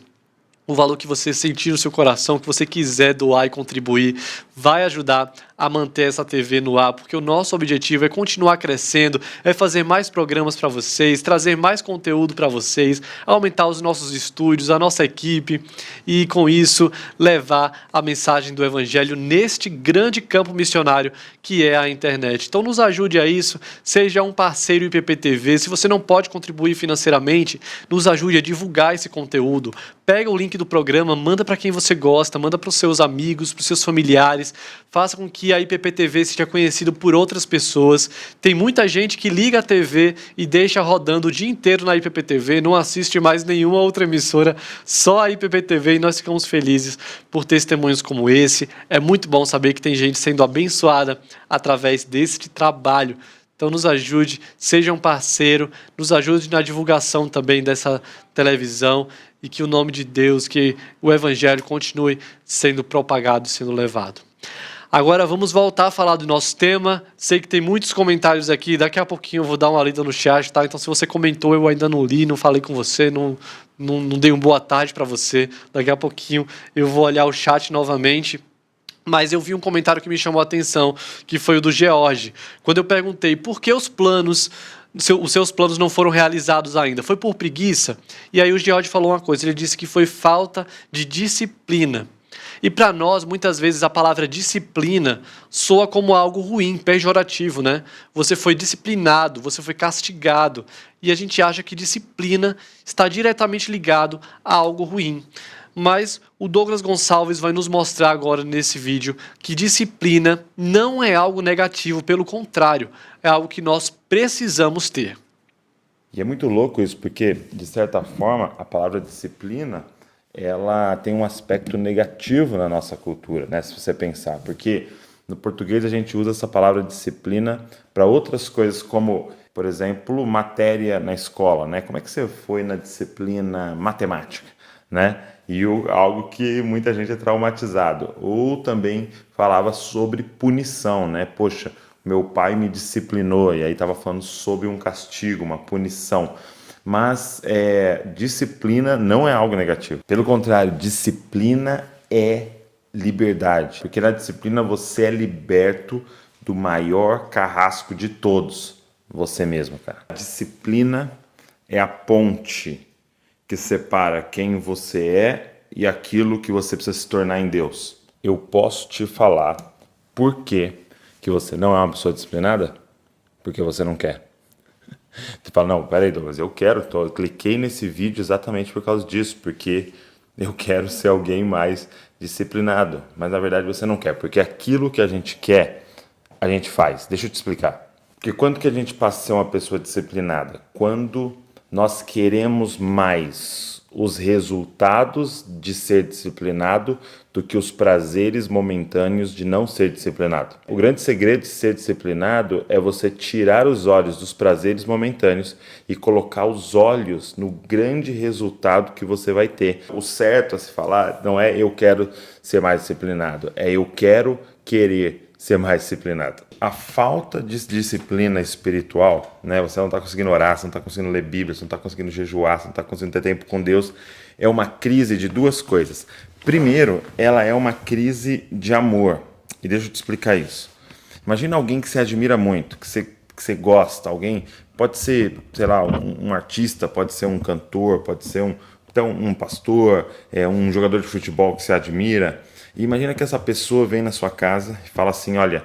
O valor que você sentir no seu coração, que você quiser doar e contribuir, vai ajudar a manter essa TV no ar, porque o nosso objetivo é continuar crescendo, é fazer mais programas para vocês, trazer mais conteúdo para vocês, aumentar os nossos estúdios, a nossa equipe e, com isso, levar a mensagem do Evangelho neste grande campo missionário que é a internet. Então, nos ajude a isso, seja um parceiro IPPTV. Se você não pode contribuir financeiramente, nos ajude a divulgar esse conteúdo. Pega o link do programa, manda para quem você gosta, manda para os seus amigos, para os seus familiares, faça com que a IPPTV seja conhecida por outras pessoas. Tem muita gente que liga a TV e deixa rodando o dia inteiro na IPPTV, não assiste mais nenhuma outra emissora, só a IPPTV, e nós ficamos felizes por testemunhos como esse. É muito bom saber que tem gente sendo abençoada através deste trabalho. Então nos ajude, seja um parceiro, nos ajude na divulgação também dessa televisão e que o nome de Deus, que o Evangelho continue sendo propagado, sendo levado. Agora vamos voltar a falar do nosso tema. Sei que tem muitos comentários aqui, daqui a pouquinho eu vou dar uma lida no chat, tá? Então se você comentou, eu ainda não li, não falei com você, não dei uma boa tarde para você. Daqui a pouquinho eu vou olhar o chat novamente. Mas eu vi um comentário que me chamou a atenção, que foi o do George. Quando eu perguntei por que os seus planos não foram realizados ainda, foi por preguiça? E aí o George falou uma coisa, ele disse que foi falta de disciplina. E para nós, muitas vezes, a palavra disciplina soa como algo ruim, pejorativo, né? Você foi disciplinado, você foi castigado. E a gente acha que disciplina está diretamente ligado a algo ruim. Mas o Douglas Gonçalves vai nos mostrar agora nesse vídeo que disciplina não é algo negativo, pelo contrário, é algo que nós precisamos ter. E é muito louco isso, porque, de certa forma, a palavra disciplina, ela tem um aspecto negativo na nossa cultura, né? Se você pensar, porque no português a gente usa essa palavra disciplina para outras coisas, como, por exemplo, matéria na escola, né? Como é que você foi na disciplina matemática, né? E algo que muita gente é traumatizado. Ou também falava sobre punição, né? Poxa, meu pai me disciplinou, e aí estava falando sobre um castigo, uma punição. Mas disciplina não é algo negativo. Pelo contrário, disciplina é liberdade. Porque na disciplina você é liberto do maior carrasco de todos, você mesmo, cara. A disciplina é a ponte que separa quem você é e aquilo que você precisa se tornar em Deus. Eu posso te falar por que você não é uma pessoa disciplinada? Porque você não quer. Você fala, não, peraí, Douglas, eu quero, eu cliquei nesse vídeo exatamente por causa disso, porque eu quero ser alguém mais disciplinado. Mas na verdade você não quer, porque aquilo que a gente quer, a gente faz. Deixa eu te explicar. Porque quando que a gente passa a ser uma pessoa disciplinada? Quando nós queremos mais os resultados de ser disciplinado do que os prazeres momentâneos de não ser disciplinado. O grande segredo de ser disciplinado é você tirar os olhos dos prazeres momentâneos e colocar os olhos no grande resultado que você vai ter. O certo a se falar não é eu quero ser mais disciplinado, é eu quero querer ser mais disciplinado. A falta de disciplina espiritual, né? Você não está conseguindo orar, você não está conseguindo ler Bíblia, você não está conseguindo jejuar, você não está conseguindo ter tempo com Deus, é uma crise de duas coisas. Primeiro, ela é uma crise de amor. E deixa eu te explicar isso. Imagina alguém que você admira muito, que você gosta, alguém, pode ser, sei lá, um artista, pode ser um cantor, pode ser um pastor, um jogador de futebol que você admira. E imagina que essa pessoa vem na sua casa e fala assim, olha,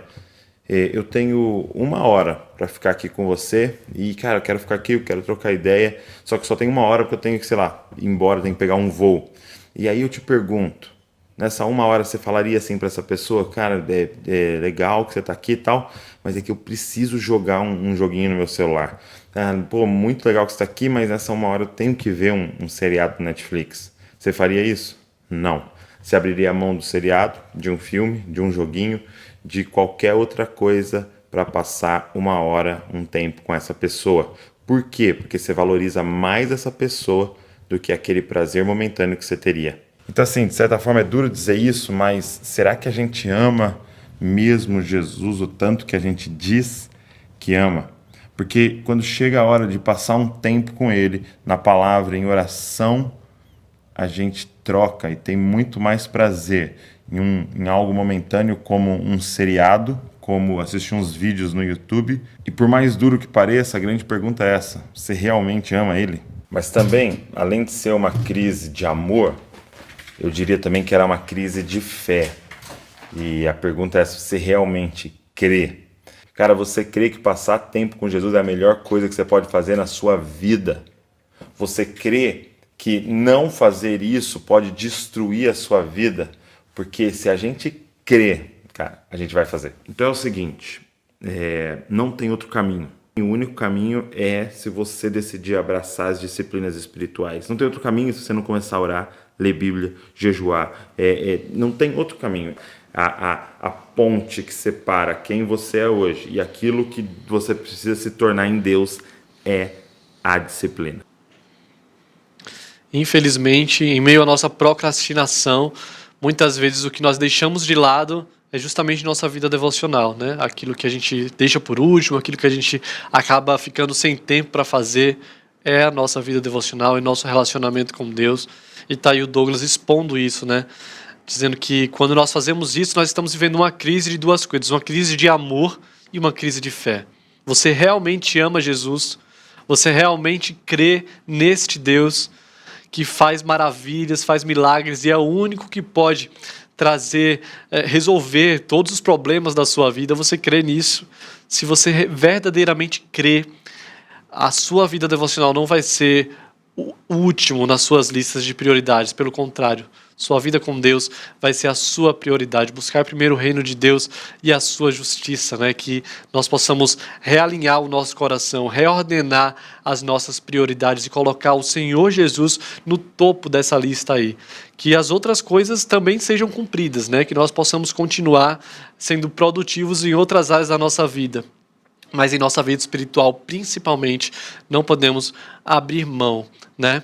eu tenho 1 hora para ficar aqui com você e, cara, eu quero ficar aqui, eu quero trocar ideia, só que só tem 1 hora porque eu tenho que, sei lá, ir embora, tenho que pegar um voo. E aí eu te pergunto, nessa 1 hora você falaria assim para essa pessoa, cara, é legal que você tá aqui e tal, mas é que eu preciso jogar um joguinho no meu celular. Pô, muito legal que você tá aqui, mas nessa 1 hora eu tenho que ver um seriado do Netflix. Você faria isso? Não. Você abriria a mão do seriado, de um filme, de um joguinho, de qualquer outra coisa para passar 1 hora, um tempo com essa pessoa. Por quê? Porque você valoriza mais essa pessoa do que aquele prazer momentâneo que você teria. Então, assim, de certa forma é duro dizer isso, mas será que a gente ama mesmo Jesus o tanto que a gente diz que ama? Porque quando chega a hora de passar um tempo com Ele, na palavra, em oração, a gente troca e tem muito mais prazer em algo momentâneo como um seriado, como assistir uns vídeos no YouTube. E por mais duro que pareça, a grande pergunta é essa: você realmente ama Ele? Mas também, além de ser uma crise de amor, eu diria também que era uma crise de fé. E a pergunta é se você realmente crê. Cara, você crê que passar tempo com Jesus é a melhor coisa que você pode fazer na sua vida? Você crê que não fazer isso pode destruir a sua vida? Porque se a gente crê, cara, a gente vai fazer. Então é o seguinte, não tem outro caminho. O único caminho é se você decidir abraçar as disciplinas espirituais. Não tem outro caminho se você não começar a orar, ler Bíblia, jejuar. Não tem outro caminho. A ponte que separa quem você é hoje e aquilo que você precisa se tornar em Deus é a disciplina. Infelizmente, em meio à nossa procrastinação, muitas vezes o que nós deixamos de lado é justamente nossa vida devocional, né? Aquilo que a gente deixa por último, aquilo que a gente acaba ficando sem tempo para fazer é a nossa vida devocional e nosso relacionamento com Deus. E tá aí o Douglas expondo isso, né? Dizendo que quando nós fazemos isso, nós estamos vivendo uma crise de duas coisas, uma crise de amor e uma crise de fé. Você realmente ama Jesus? Você realmente crê neste Deus que faz maravilhas, faz milagres e é o único que pode resolver todos os problemas da sua vida? Você crê nisso? Se você verdadeiramente crê, a sua vida devocional não vai ser o último nas suas listas de prioridades. Pelo contrário, sua vida com Deus vai ser a sua prioridade. Buscar primeiro o reino de Deus e a sua justiça, né? Que nós possamos realinhar o nosso coração, reordenar as nossas prioridades e colocar o Senhor Jesus no topo dessa lista aí. Que as outras coisas também sejam cumpridas, né? Que nós possamos continuar sendo produtivos em outras áreas da nossa vida. Mas em nossa vida espiritual, principalmente, não podemos abrir mão, né?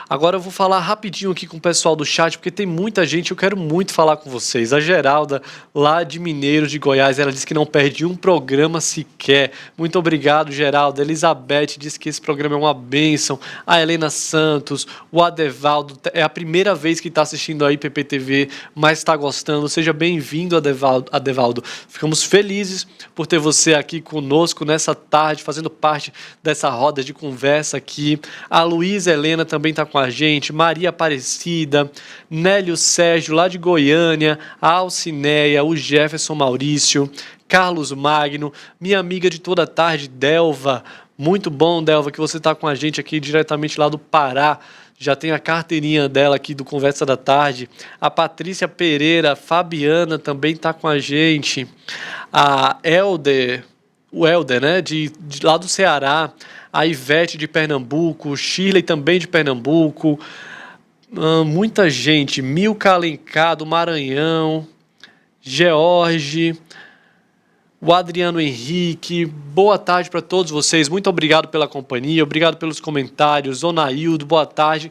Agora eu vou falar rapidinho aqui com o pessoal do chat, porque tem muita gente, eu quero muito falar com vocês. A Geralda, lá de Mineiro, de Goiás, ela disse que não perde um programa sequer. Muito obrigado, Geralda. Elizabeth disse que esse programa é uma bênção. A Helena Santos, o Adevaldo, é a primeira vez que está assistindo a IPPTV, mas está gostando. Seja bem-vindo, Adevaldo. Ficamos felizes por ter você aqui conosco nessa tarde, fazendo parte dessa roda de conversa aqui. A Luísa Helena também está com a gente, Maria Aparecida, Nélio Sérgio, lá de Goiânia, a Alcineia, o Jefferson Maurício, Carlos Magno, minha amiga de toda tarde, Delva. Muito bom, Delva, que você está com a gente aqui diretamente lá do Pará. Já tem a carteirinha dela aqui do Conversa da Tarde. A Patrícia Pereira, a Fabiana também está com a gente. A Helder, o Helder, né, de lá do Ceará, a Ivete de Pernambuco, o Shirley também de Pernambuco, muita gente, Milka Alencar do Maranhão, George, o Adriano Henrique, boa tarde para todos vocês, muito obrigado pela companhia, obrigado pelos comentários, Onaildo, boa tarde,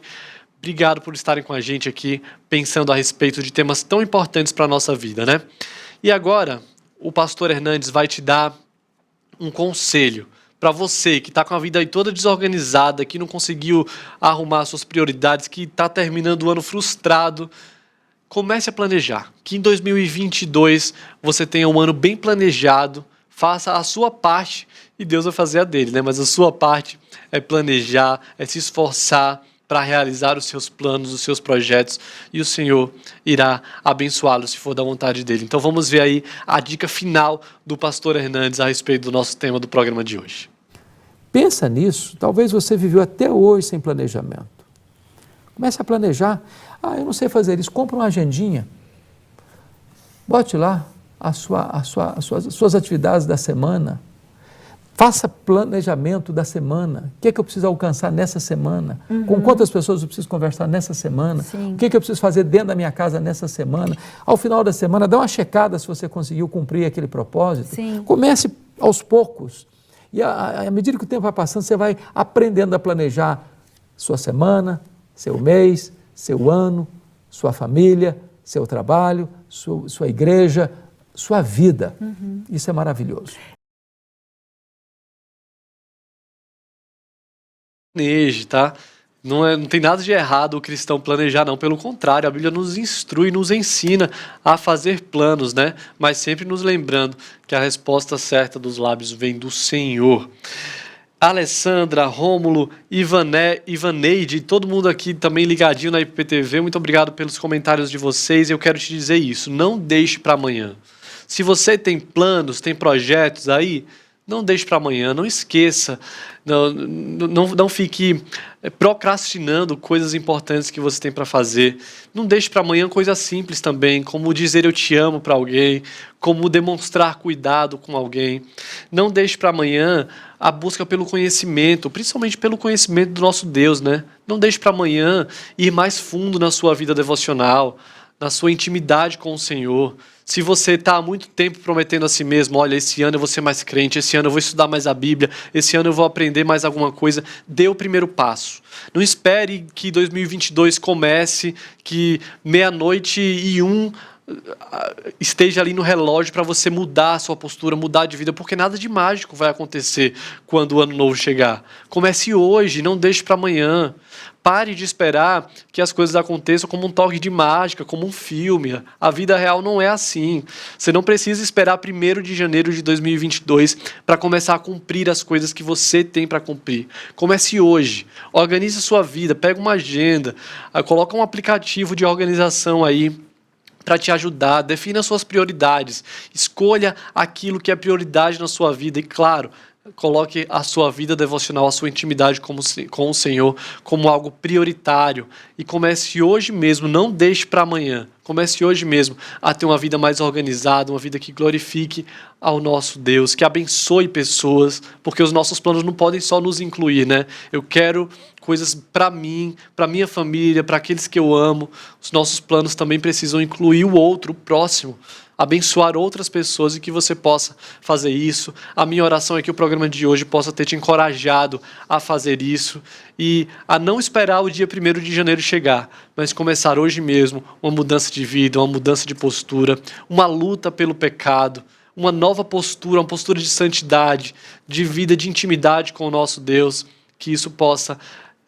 obrigado por estarem com a gente aqui, pensando a respeito de temas tão importantes para a nossa vida, né? E agora, o pastor Hernandes vai te dar um conselho para você que está com a vida aí toda desorganizada, que não conseguiu arrumar suas prioridades, que está terminando o ano frustrado. Comece a planejar, que em 2022 você tenha um ano bem planejado, faça a sua parte e Deus vai fazer a dele, né? Mas a sua parte é planejar, é se esforçar para realizar os seus planos, os seus projetos, e o Senhor irá abençoá-los se for da vontade dele. Então vamos ver aí a dica final do pastor Hernandes a respeito do nosso tema do programa de hoje. Pensa nisso, talvez você viveu até hoje sem planejamento. Comece a planejar. Eu não sei fazer isso, compra uma agendinha, bote lá as suas atividades da semana, faça planejamento da semana. O que é que eu preciso alcançar nessa semana? Com quantas pessoas eu preciso conversar nessa semana? Sim. O que é que eu preciso fazer dentro da minha casa nessa semana? Ao final da semana, dá uma checada se você conseguiu cumprir aquele propósito. Sim. Comece aos poucos. E à medida que o tempo vai passando, você vai aprendendo a planejar sua semana, seu mês, seu ano, sua família, seu trabalho, sua igreja, sua vida. Isso é maravilhoso. Planeje, tá? Não tem nada de errado o cristão planejar, não. Pelo contrário, a Bíblia nos instrui, nos ensina a fazer planos, né? Mas sempre nos lembrando que a resposta certa dos lábios vem do Senhor. Alessandra, Rômulo, Ivaneide, todo mundo aqui também ligadinho na IPTV, muito obrigado pelos comentários de vocês. Eu quero te dizer isso, não deixe para amanhã. Se você tem planos, tem projetos aí, não deixe para amanhã, não esqueça, não fique procrastinando coisas importantes que você tem para fazer. Não deixe para amanhã coisas simples também, como dizer eu te amo para alguém, como demonstrar cuidado com alguém. Não deixe para amanhã a busca pelo conhecimento, principalmente pelo conhecimento do nosso Deus, né? Não deixe para amanhã ir mais fundo na sua vida devocional, na sua intimidade com o Senhor. Se você está há muito tempo prometendo a si mesmo, olha, esse ano eu vou ser mais crente, esse ano eu vou estudar mais a Bíblia, esse ano eu vou aprender mais alguma coisa, dê o primeiro passo. Não espere que 2022 comece, que 00:01 esteja ali no relógio para você mudar a sua postura, mudar de vida, porque nada de mágico vai acontecer quando o ano novo chegar. Comece hoje, não deixe para amanhã. Pare de esperar que as coisas aconteçam como um toque de mágica, como um filme. A vida real não é assim. Você não precisa esperar 1º de janeiro de 2022 para começar a cumprir as coisas que você tem para cumprir. Comece hoje. Organize a sua vida, pega uma agenda, coloca um aplicativo de organização aí para te ajudar, defina suas prioridades, escolha aquilo que é prioridade na sua vida e, claro, coloque a sua vida devocional, a sua intimidade com o Senhor como algo prioritário e comece hoje mesmo, não deixe para amanhã, comece hoje mesmo a ter uma vida mais organizada, uma vida que glorifique ao nosso Deus, que abençoe pessoas, porque os nossos planos não podem só nos incluir, né? Eu quero coisas para mim, para minha família, para aqueles que eu amo. Os nossos planos também precisam incluir o outro, o próximo, abençoar outras pessoas e que você possa fazer isso. A minha oração é que o programa de hoje possa ter te encorajado a fazer isso e a não esperar o dia 1º de janeiro chegar, mas começar hoje mesmo uma mudança de vida, uma mudança de postura, uma luta pelo pecado, uma nova postura, uma postura de santidade, de vida, de intimidade com o nosso Deus, que isso possa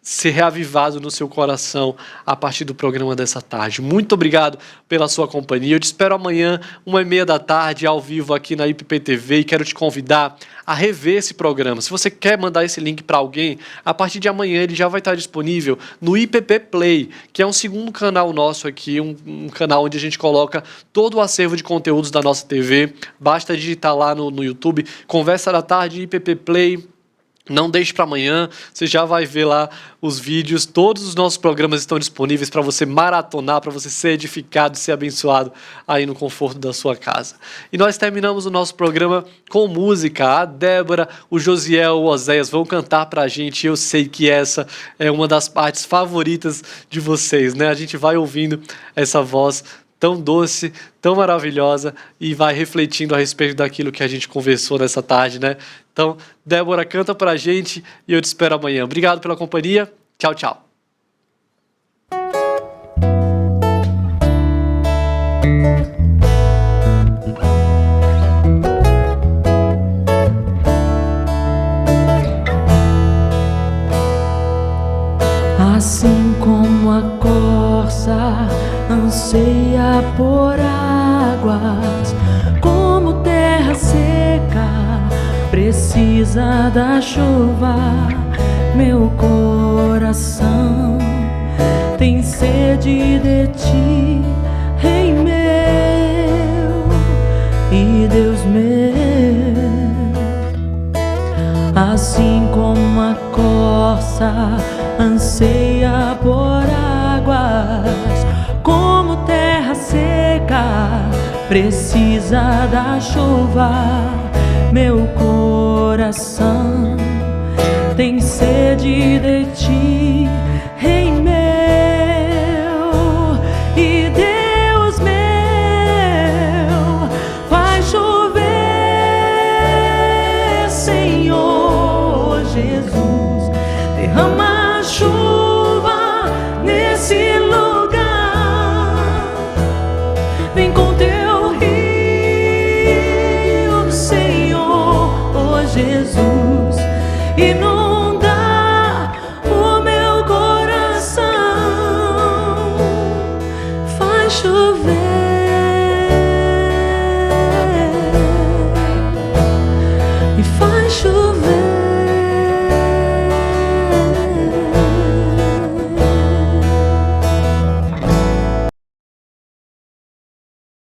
ser reavivado no seu coração a partir do programa dessa tarde. Muito obrigado pela sua companhia. Eu te espero amanhã, 13h30, ao vivo aqui na IPTV, e quero te convidar a rever esse programa. Se você quer mandar esse link para alguém, a partir de amanhã ele já vai estar disponível no IPP Play, que é um segundo canal nosso aqui, um canal onde a gente coloca todo o acervo de conteúdos da nossa TV. Basta digitar lá no YouTube, Conversa da Tarde, IPP Play, Não deixe para amanhã, você já vai ver lá os vídeos, todos os nossos programas estão disponíveis para você maratonar, para você ser edificado, ser abençoado aí no conforto da sua casa. E nós terminamos o nosso programa com música. A Débora, o Josiel, o Oséias vão cantar para a gente. Eu sei que essa é uma das partes favoritas de vocês, né? A gente vai ouvindo essa voz tão doce, tão maravilhosa e vai refletindo a respeito daquilo que a gente conversou nessa tarde, né? Então, Débora, canta pra gente e eu te espero amanhã. Obrigado pela companhia. Tchau, tchau. Assim como a corça anseia por águas, como terra seca precisa da chuva, meu coração tem sede de ti, Rei meu e Deus meu. Assim como a corça anseia por águas, como terra seca precisa da chuva, meu coração tem sede de ti, Rei meu e Deus meu. Vai chover, Senhor Jesus, derrama chuva